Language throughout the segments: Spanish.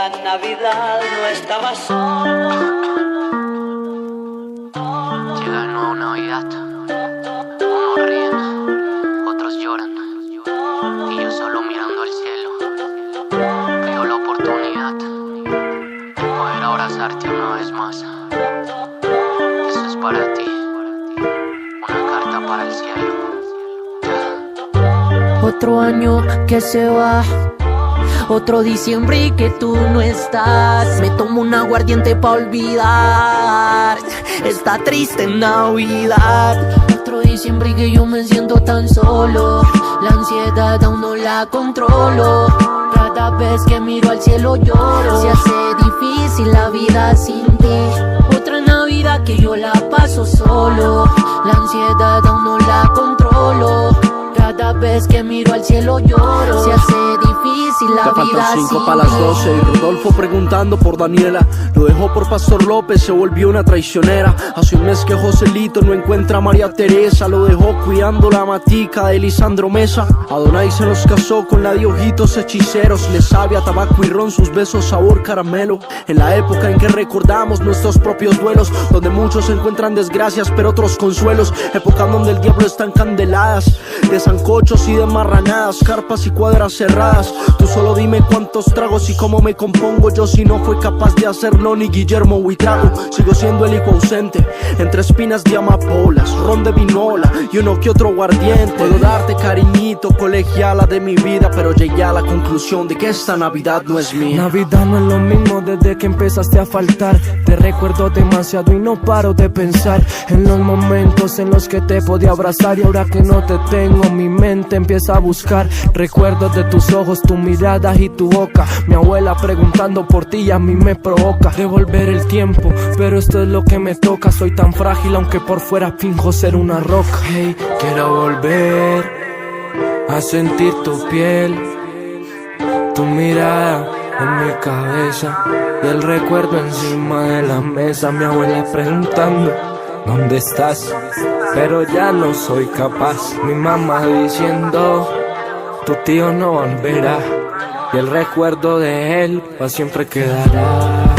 esta Navidad no estaba solo. Llega de nuevo Navidad. Unos ríen, otros lloran, y yo solo mirando al cielo. Pido la oportunidad de poder abrazarte una vez más. Esto es para ti, una carta para el cielo. Otro año que se va, otro diciembre y que tú no estás. Me tomo un aguardiente pa' olvidar esta triste Navidad. Otro diciembre y que yo me siento tan solo. La ansiedad aún no la controlo. Cada vez que miro al cielo lloro. Se hace difícil la vida sin ti. Otra Navidad que yo la paso solo. La ansiedad aún no la controlo. Cada vez que miro al cielo lloro. Se hace difícil la ya vida faltan 5 sin para las ti. 12 y Rodolfo preguntando por Daniela. Lo dejó por Pastor López, se volvió una traicionera. Hace un mes que Joselito no encuentra a María Teresa. Lo dejó cuidando la matica de Lisandro Mesa. Adonai se nos casó con la de ojitos hechiceros. Le sabe a tabaco y ron sus besos sabor caramelo. En la época en que recordamos nuestros propios duelos, donde muchos encuentran desgracias pero otros consuelos. Época donde el diablo está encandeladas de sancochos y de marranadas, carpas y cuadras cerradas. Tú solo dime cuántos tragos y cómo me compongo yo si no fue capaz de hacerlo ni Guillermo Huitrago. Sigo siendo el hijo ausente entre espinas de amapolas, ron de vinola y uno que otro aguardiente. Puedo darte cariñito, colegiala de mi vida, pero llegué a la conclusión de que esta Navidad no es mía. Navidad no es lo mismo desde que empezaste a faltar. Te recuerdo demasiado y no paro de pensar en los momentos en los que te podía abrazar. Y ahora que no te tengo, mi mente empieza a buscar recuerdos de tus ojos, tu mirada y tu boca. Mi abuela preguntando por ti y a mí me provoca devolver el tiempo, pero esto es lo que me toca. Soy tan frágil aunque por fuera finjo ser una roca. Hey, quiero volver a sentir tu piel, tu mirada en mi cabeza y el recuerdo encima de la mesa. Mi abuela preguntando ¿dónde estás? Pero ya no soy capaz. Mi mamá diciendo tu tío no volverá y el recuerdo de él pa' siempre quedará.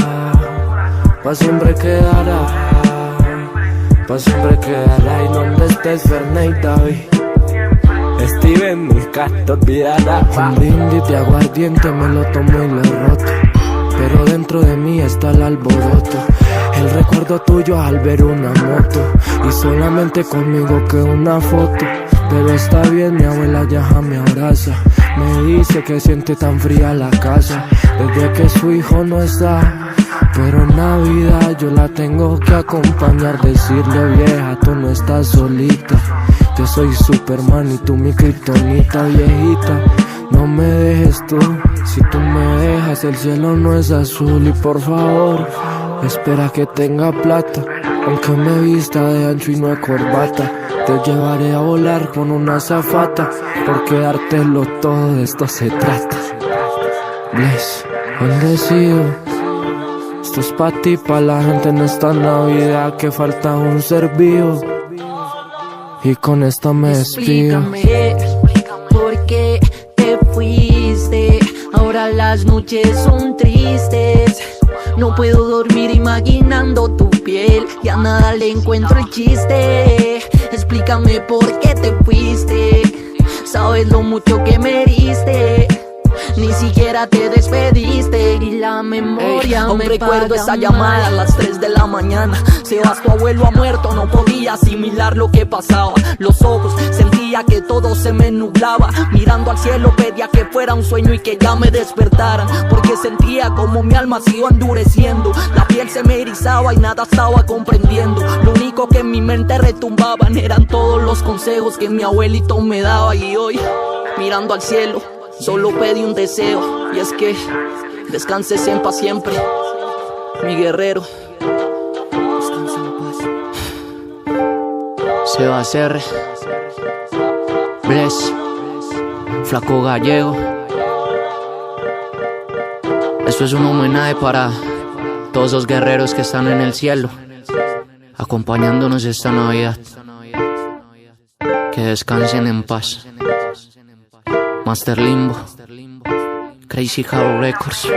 Pa' siempre quedará. Pa' siempre quedará. Y donde estés Fernet y David, Steven nunca te olvidará. Un brindis de aguardiente me lo tomo y lo he roto, pero dentro de mí está el alboroto. El recuerdo tuyo al ver una moto y solamente conmigo quedó una foto. Pero está bien, mi abuela ya me abraza. Me dice que siente tan fría la casa desde que su hijo no está. Pero en Navidad yo la tengo que acompañar. Decirle vieja, tú no estás solita. Yo soy Superman y tú mi kriptonita, viejita. No me dejes tú, si tú me dejas el cielo no es azul. Y por favor, espera que tenga plata, aunque me vista de ancho y no de corbata. Te llevaré a volar con una azafata, porque dártelo todo de esto se trata. Bless, bendecido. Esto es pa' ti, pa' la gente en esta Navidad que falta un ser vivo. Y con esto me despido. Explícame por qué te fuiste. Ahora las noches son tristes. No puedo dormir imaginando tu piel. Ya nada le encuentro el chiste. Explícame por qué te fuiste. Sabes lo mucho que me heriste. Ni siquiera te despediste y la memoria aún me recuerdo paga esa mal. llamada a las 3 de la mañana. Sebas, tu abuelo ha muerto, no podía asimilar lo que pasaba. Los ojos, sentía que todo se me nublaba. Mirando al cielo pedía que fuera un sueño y que ya me despertaran, porque sentía como mi alma se iba endureciendo. La piel se me erizaba y nada estaba comprendiendo. Lo único que en mi mente retumbaban eran todos los consejos que mi abuelito me daba. Y hoy, mirando al cielo, solo pedí un deseo, y es que descanses en paz siempre, mi guerrero. Descansa en paz. Sebas R, Bless, Flaco Gallego. Esto es un homenaje para todos los guerreros que están en el cielo, acompañándonos esta Navidad. Que descansen en paz. Master Limbo, Crazy House Records.